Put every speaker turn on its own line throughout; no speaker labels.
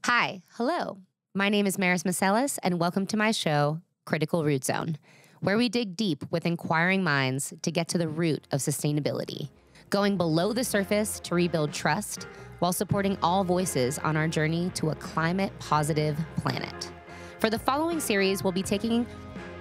Hi, hello. My name is Masellis, and welcome to my show, Critical Root Zone, where we dig deep with inquiring minds to get to the root of sustainability, going below the surface to rebuild trust while supporting all voices on our journey to a climate-positive planet. For the following series, we'll be taking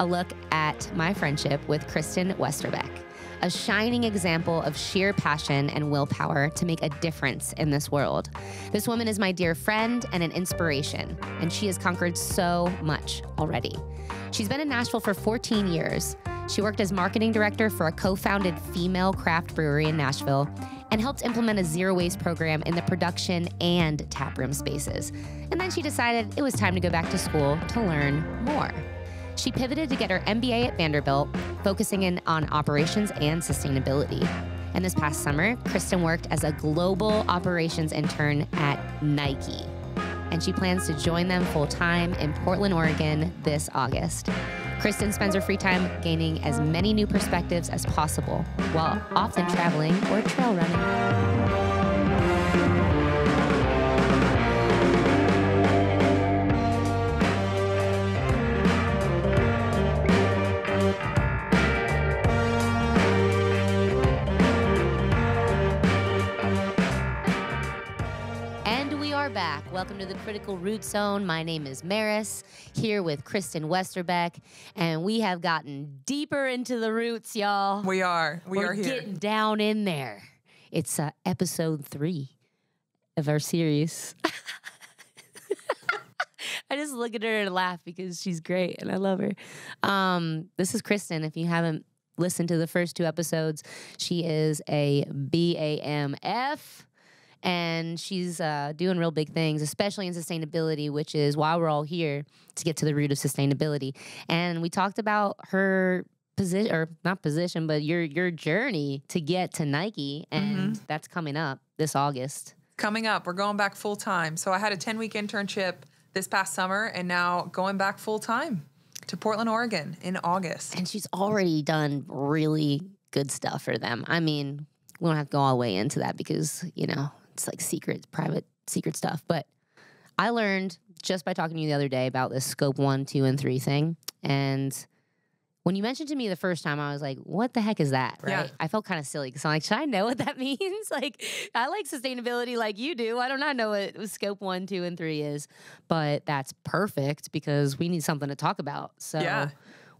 a look at my friendship with Kristen Westerbeck, a shining example of sheer passion and willpower to make a difference in this world. This woman is my dear friend and an inspiration, and she has conquered so much already. She's been in Nashville for 14 years. She worked as marketing director for a co-founded female craft brewery in Nashville and helped implement a zero-waste program in the production and taproom spaces. And then she decided it was time to go back to school to learn more. She pivoted to get her MBA at Vanderbilt, focusing in on operations and sustainability. And this past summer, Kristen worked as a global operations intern at Nike. And she plans to join them full-time in Portland, Oregon this August. Kristen spends her free time gaining as many new perspectives as possible, while often traveling or trail running. Back. Welcome to the Critical Root Zone. My name is Maris, here with Kristen Westerbeck, and we have gotten deeper into the roots, y'all.
We are here.
We're getting down in there. It's episode 3 of our series. I just look at her and laugh because she's great, and I love her. This is Kristen. If you haven't listened to the first 2 episodes, she is a BAMF. And she's doing real big things, especially in sustainability, which is why we're all here, to get to the root of sustainability. And we talked about her position, or not position, but your journey to get to Nike, and that's coming up this August.
Coming up, we're going back full time. So I had a 10-week internship this past summer, and now going back full time to Portland, Oregon in August.
And she's already done really good stuff for them. I mean, we don't have to go all the way into that because, you know, it's like private secret stuff. But I learned just by talking to you the other day about this scope 1, 2, and 3 thing. And when you mentioned to me the first time, I was like, what the heck is that? Right?
Yeah.
I felt kind of silly because I'm like, should I know what that means? Like, I like sustainability like you do. I do not know what scope 1, 2, and 3 is. But that's perfect because we need something to talk about. So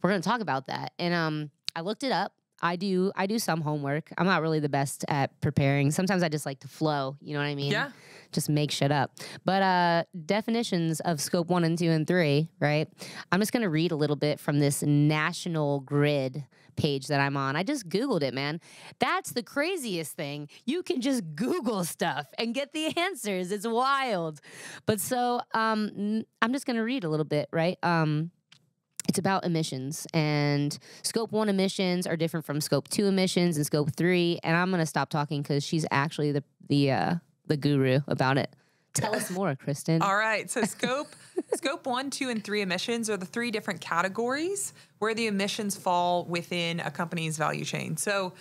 we're going to talk about that. And I looked it up. I do some homework. I'm not really the best at preparing. Sometimes I just like to flow, you know what I mean?
Yeah.
Just make shit up. But definitions of scope 1 and 2 and 3, right? I'm just going to read a little bit from this national grid page that I'm on. I just Googled it, man. That's the craziest thing. You can just Google stuff and get the answers. It's wild. But so I'm just going to read a little bit, right? It's about emissions, and scope 1 emissions are different from scope 2 emissions and scope 3. And I'm going to stop talking because she's actually the guru about it. Tell us more, Kristen.
All right. So scope 1, 2, and 3 emissions are the 3 different categories where the emissions fall within a company's value chain. So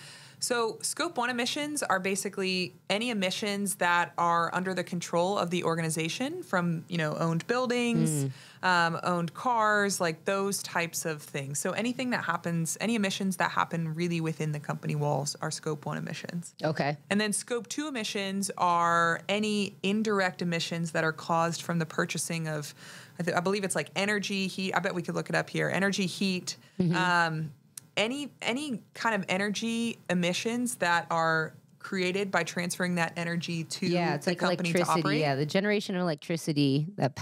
scope 1 emissions are basically any emissions that are under the control of the organization from, owned buildings, owned cars, like those types of things. So any emissions that happen really within the company walls are scope 1 emissions.
Okay.
And then scope 2 emissions are any indirect emissions that are caused from the purchasing of, I believe it's like energy, heat. I bet we could look it up here. Energy, heat, any kind of energy emissions that are created by transferring that energy to
it's
the
like
company
electricity.
to operate.
Yeah, the generation of electricity that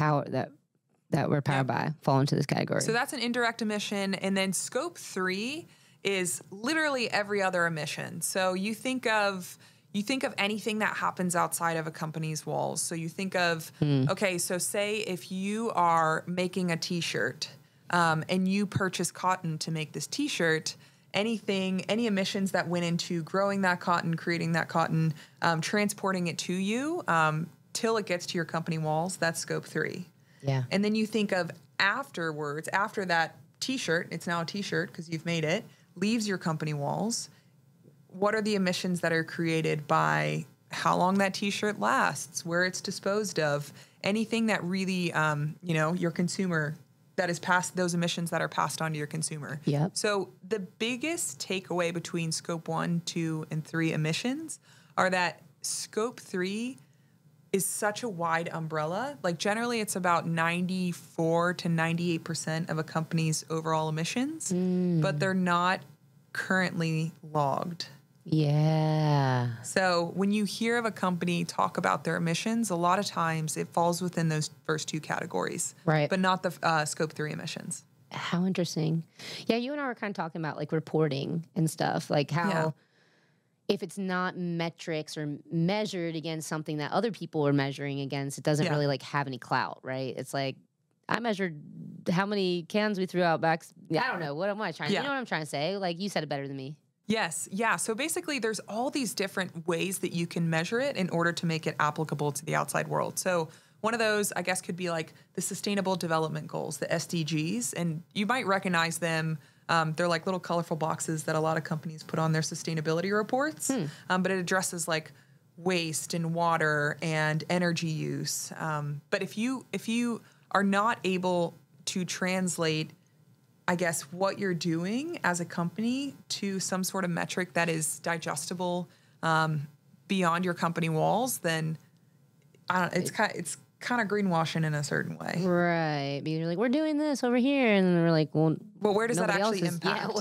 we're powered by fall into this category.
So that's an indirect emission. And then scope 3 is literally every other emission. So you think of anything that happens outside of a company's walls. So you think of, okay, so say if you are making a T-shirt, and you purchase cotton to make this T-shirt, any emissions that went into growing that cotton, creating that cotton, transporting it to you till it gets to your company walls, that's scope 3.
Yeah.
And then you think of afterwards, after that T-shirt, it's now a T-shirt because you've made it, leaves your company walls, what are the emissions that are created by how long that T-shirt lasts, where it's disposed of, anything that really, your consumer that is passed, those emissions that are passed on to your consumer.
Yep.
So the biggest takeaway between scope 1, 2, and 3 emissions are that scope 3 is such a wide umbrella. Like generally it's about 94 to 98% of a company's overall emissions, but they're not currently logged.
Yeah.
So when you hear of a company talk about their emissions, a lot of times it falls within those first two categories,
Right.
but not the scope 3 emissions.
How interesting. Yeah, you and I were kind of talking about like reporting and stuff, like how if it's not metrics or measured against something that other people are measuring against, it doesn't really like have any clout, right? It's like, I measured how many cans we threw out back. I don't know. What am I trying to, you know what I'm trying to say? Like you said it better than me.
Yes. Yeah. So basically there's all these different ways that you can measure it in order to make it applicable to the outside world. So one of those, I guess, could be like the Sustainable Development Goals, the SDGs, and you might recognize them. They're like little colorful boxes that a lot of companies put on their sustainability reports, but it addresses like waste and water and energy use. But if you are not able to translate, I guess, what you're doing as a company to some sort of metric that is digestible beyond your company walls, then it's kind of greenwashing in a certain way.
Right. Because you're like, we're doing this over here. And then we're like, well,
where does that actually impact?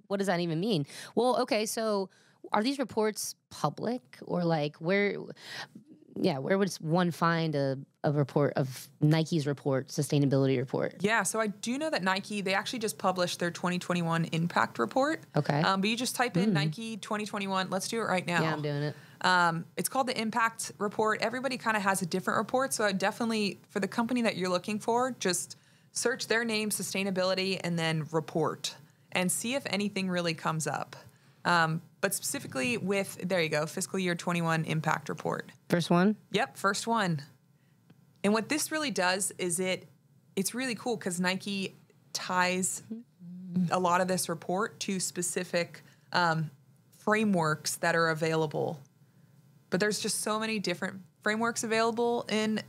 What does that even mean? Well, okay, so are these reports public or like where would one find a report of Nike's report, sustainability report?
Yeah, so I do know that Nike, they actually just published their 2021 impact report.
Okay.
But you just type in Nike 2021. Let's do it right now.
Yeah, I'm doing it.
It's called the impact report. Everybody kind of has a different report. So I definitely, for the company that you're looking for, just search their name, sustainability, and then report and see if anything really comes up. But specifically with, there you go, fiscal year 21 impact report.
First one?
Yep, first one. And what this really does is it's really cool because Nike ties a lot of this report to specific frameworks that are available. But there's just so many different frameworks available in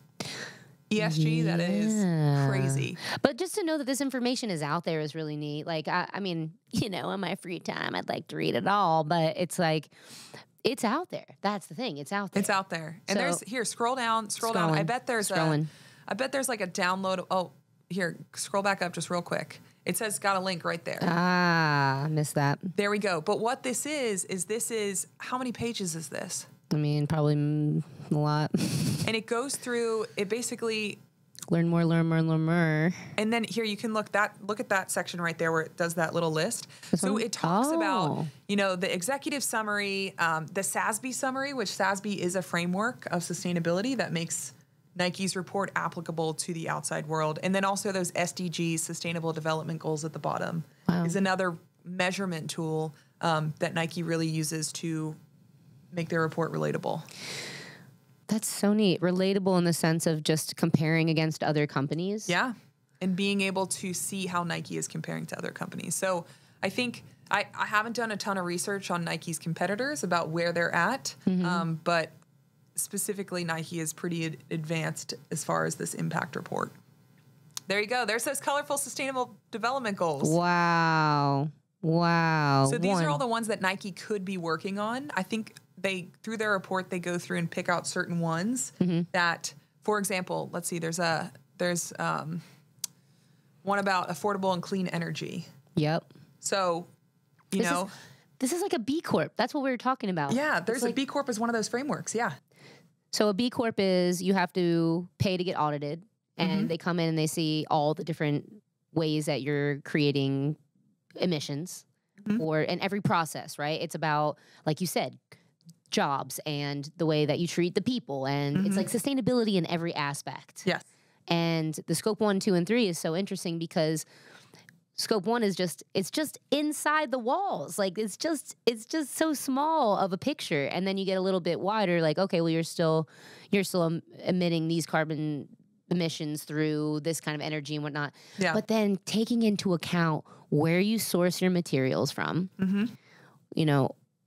ESG that is crazy.
But just to know that this information is out there is really neat. Like, I mean, in my free time, I'd like to read it all, but it's like, it's out there. That's the thing. It's out there.
It's out there. And scroll down. I bet there's like a download. Oh, here, scroll back up just real quick. It says got a link right there.
I missed that.
There we go. But what this is how many pages is this?
I mean, probably a lot.
And it goes through, it basically...
Learn more.
And then here you can look at that section right there where it does that little list. So it talks about, the executive summary, the SASB summary, which SASB is a framework of sustainability that makes Nike's report applicable to the outside world. And then also those SDGs, Sustainable Development Goals at the bottom, is another measurement tool that Nike really uses to make their report relatable.
That's so neat. Relatable in the sense of just comparing against other companies.
Yeah. And being able to see how Nike is comparing to other companies. So I think I haven't done a ton of research on Nike's competitors about where they're at, but specifically Nike is pretty advanced as far as this impact report. There you go. There's those colorful sustainable development goals.
Wow.
So these are all the ones that Nike could be working on. I think through their report, they go through and pick out certain ones that, for example, let's see, there's one about affordable and clean energy.
Yep.
So,
this is like a B Corp. That's what we were talking about.
Yeah, there's a B Corp is one of those frameworks. Yeah.
So a B Corp is you have to pay to get audited, and they come in and they see all the different ways that you're creating emissions in every process, right? It's about, like you said, jobs and the way that you treat the people, and it's like sustainability in every aspect.
Yes.
And the scope 1, 2, and 3 is so interesting because scope 1 is just inside the walls. Like it's just so small of a picture. And then you get a little bit wider, like, okay, well, you're still emitting these carbon emissions through this kind of energy and whatnot.
Yeah.
But then taking into account where you source your materials from,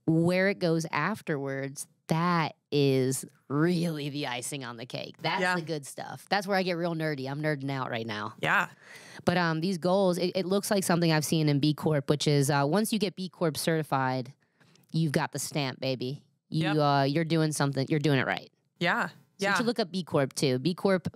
where it goes afterwards, that is really the icing on the cake. That's the good stuff. That's where I get real nerdy. I'm nerding out right now.
Yeah.
But these goals, it looks like something I've seen in B Corp, which is once you get B Corp certified, you've got the stamp, baby. You're doing something. You're doing it right.
Yeah.
So you should look up B Corp too. B Corp.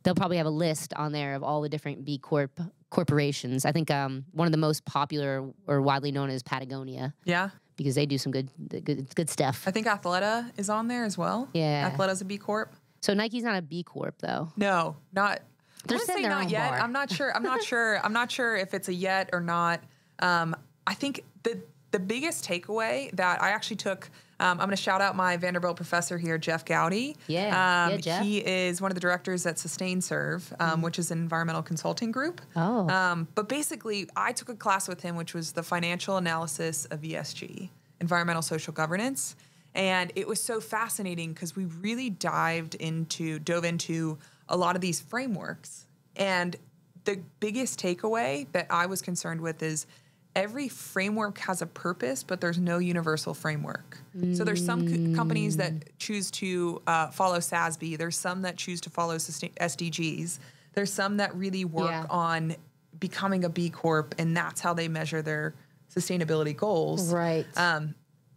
They'll probably have a list on there of all the different B Corp corporations. I think one of the most popular or widely known is Patagonia.
Yeah.
Because they do some good stuff.
I think Athleta is on there as well.
Yeah.
Athleta's a B Corp.
So Nike's not a B Corp though.
No, not.
They're setting their own
yet.
bar.
I'm not sure. I'm not sure if it's a yet or not. I think the biggest takeaway that I actually took. I'm going to shout out my Vanderbilt professor here, Jeff Gowdy.
Yeah, Jeff.
He is one of the directors at SustainServe, which is an environmental consulting group.
Oh.
But basically, I took a class with him, which was the financial analysis of ESG, environmental social governance. And it was so fascinating because we really dove into a lot of these frameworks. And the biggest takeaway that I was concerned with is every framework has a purpose, but there's no universal framework. So there's some companies that choose to follow SASB. There's some that choose to follow SDGs. There's some that really work on becoming a B Corp, and that's how they measure their sustainability goals.
Right.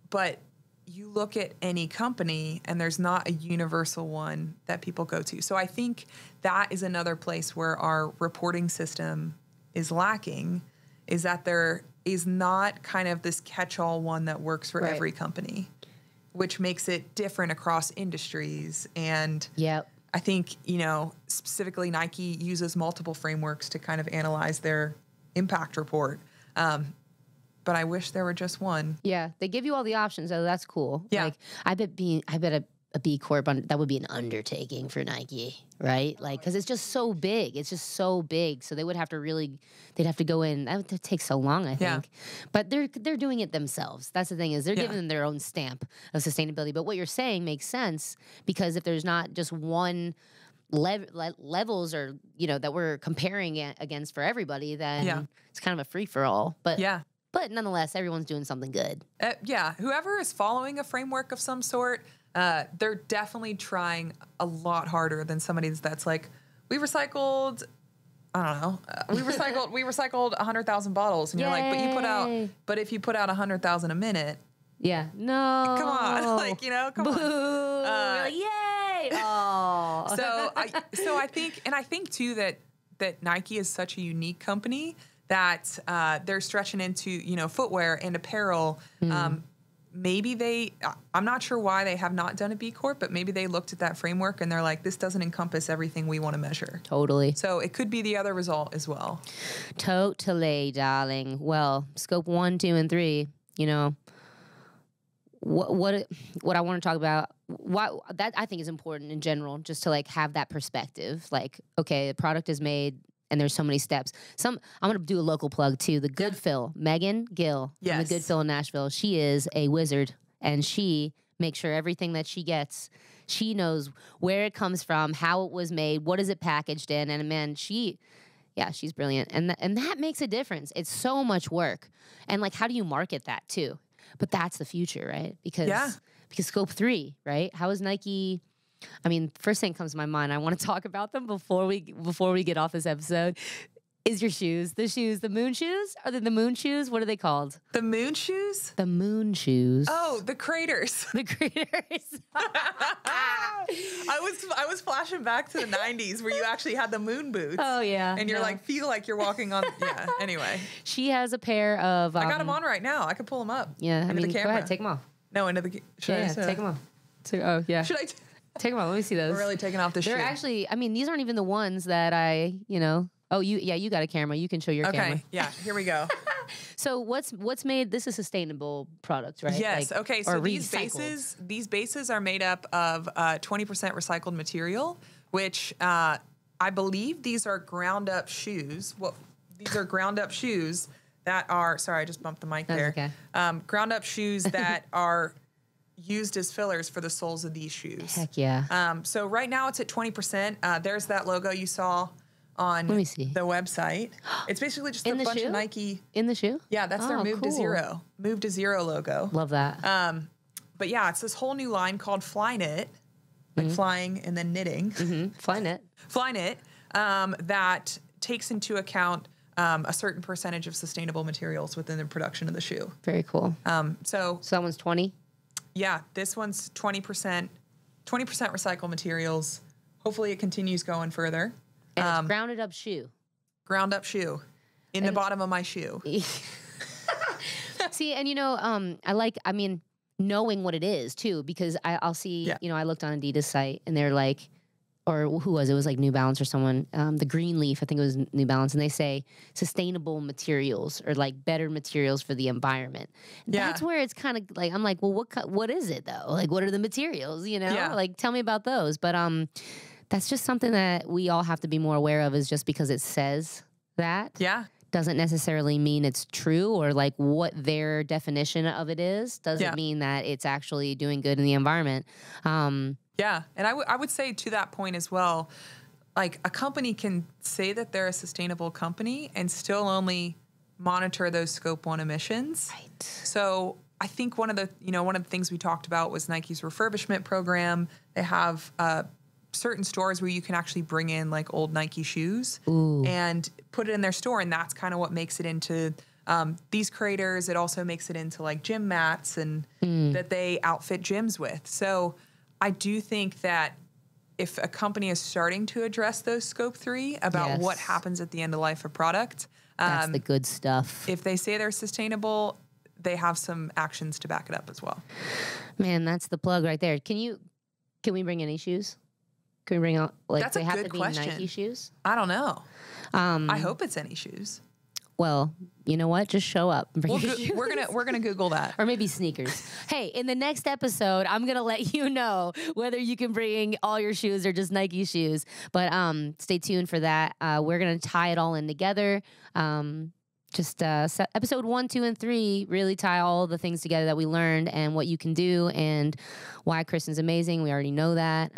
But you look at any company, and there's not a universal one that people go to. So I think that is another place where our reporting system is lacking, is that there is not kind of this catch-all one that works for every company, which makes it different across industries. And I think, specifically Nike uses multiple frameworks to kind of analyze their impact report. But I wish there were just one.
Yeah, they give you all the options, so that's cool.
Yeah.
Like, I bet a B Corp, that would be an undertaking for Nike, right? Like, because it's just so big. It's just so big. So they'd have to go in. That would take so long, I think. But they're doing it themselves. That's the thing, is they're giving them their own stamp of sustainability. But what you're saying makes sense, because if there's not just one levels or, that we're comparing against for everybody, then it's kind of a free-for-all. But nonetheless, everyone's doing something good.
Whoever is following a framework of some sort, they're definitely trying a lot harder than somebody that's like, we recycled, I don't know, we recycled 100,000 bottles, and you're like, but if you put out 100,000 a minute,
no,
come on, come on,
you're like, yay! Oh,
so I think too that Nike is such a unique company that they're stretching into footwear and apparel. Maybe I'm not sure why they have not done a B Corp, but maybe they looked at that framework and they're like, this doesn't encompass everything we want to measure.
Totally.
So it could be the other result as well.
Totally, darling. Well, scope 1, 2, and 3, what I want to talk about, that I think is important in general, just to have that perspective. Like, okay, the product is made, and there's so many steps. I'm going to do a local plug too. The Good Fill, Megan Gill from the Good Fill in Nashville. She is a wizard, and she makes sure everything that she gets, she knows where it comes from, how it was made, what is it packaged in, and man, she's brilliant, and that makes a difference. It's so much work, and how do you market that too? But that's the future, right? Because scope 3, right? How is Nike? I mean, first thing comes to my mind, I want to talk about them before we get off this episode, is your shoes. The moon shoes? Are they the moon shoes? What are they called?
The moon shoes?
The moon shoes.
Oh, the craters.
The craters.
I was flashing back to the 90s where you actually had the moon boots.
Oh, yeah.
And you're feel like you're walking on, anyway.
She has a pair of...
I got them on right now. I could pull them up.
Yeah,
into the camera.
Go ahead, take them off.
No, into the...
Take them off. Should I... Take them off. Let me see those.
We're really taking off the shoe.
They're actually, these aren't even the ones that Oh, you got a camera. You can show your camera.
Okay, yeah, here we go.
So what's made, this is sustainable product, right?
Yes, okay, so these bases are made up of 20% recycled material, which I believe these are ground up shoes. Well, these are ground up shoes that are, sorry, I just bumped the mic there.
Okay.
Ground up shoes that are used as fillers for the soles of these shoes.
Heck yeah.
So right now it's at 20%. There's that logo you saw on the website. It's basically just a bunch of Nike.
In the shoe?
Yeah, that's their Move to Zero logo.
Love that.
But yeah, it's this whole new line called Fly Knit, like flying and then knitting.
Fly Knit.
Fly Knit, that takes into account a certain percentage of sustainable materials within the production of the shoe.
Very cool.
So
that one's 20?
Yeah, this one's 20% recycled materials. Hopefully it continues going further.
And it's grounded up shoe.
Ground up shoe in the bottom of my shoe.
See, and knowing what it is too, because I'll see, I looked on Adidas site and they're like, or who was it? It was like New Balance or someone, the Green Leaf, I think it was New Balance, and they say sustainable materials or like better materials for the environment.
Yeah.
That's where it's kind of like, I'm like, well, what is it though? Like, what are the materials,
Yeah.
Like, tell me about those. But that's just something that we all have to be more aware of, is just because it says that.
Yeah.
Doesn't necessarily mean it's true, or like what their definition of it is doesn't mean that it's actually doing good in the environment.
Yeah. And I would say to that point as well, like a company can say that they're a sustainable company and still only monitor those Scope 1 emissions.
Right.
So I think one of the things we talked about was Nike's refurbishment program. They have certain stores where you can actually bring in like old Nike shoes and put it in their store. And that's kind of what makes it into these craters. It also makes it into like gym mats and that they outfit gyms with. So I do think that if a company is starting to address those Scope 3 about what happens at the end of life of product,
that's the good stuff.
If they say they're sustainable, they have some actions to back it up as well.
Man, that's the plug right there. Can we bring any shoes? Can we bring out, like,
That's
they
a
have
good
to be
question.
Nike shoes?
I don't know. I hope it's any shoes.
Well, you know what? Just show up and bring your shoes.
We're gonna Google that.
Or maybe sneakers. Hey, in the next episode, I'm going to let you know whether you can bring all your shoes or just Nike shoes. But stay tuned for that. We're going to tie it all in together. Episode 1, 2, and 3 really tie all the things together that we learned and what you can do and why Kristen's amazing. We already know that.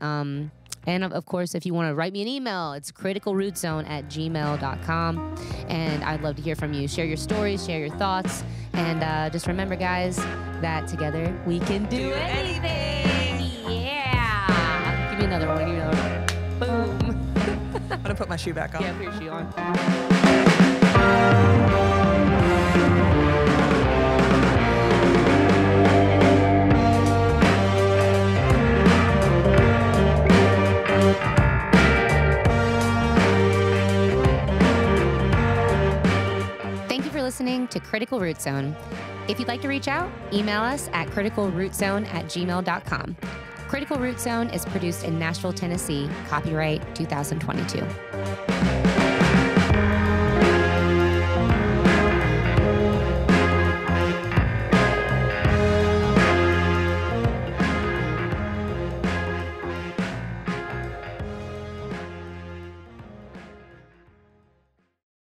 And of course, if you want to write me an email, it's criticalrootzone@gmail.com. And I'd love to hear from you. Share your stories, share your thoughts. And just remember, guys, that together we can do anything. Yeah. Give me another one. Boom.
I'm going to put my shoe back on.
Yeah, put your shoe on. Listening to Critical Root Zone. If you'd like to reach out, email us at criticalrootzone@gmail.com. Critical Root Zone is produced in Nashville, Tennessee. Copyright 2022.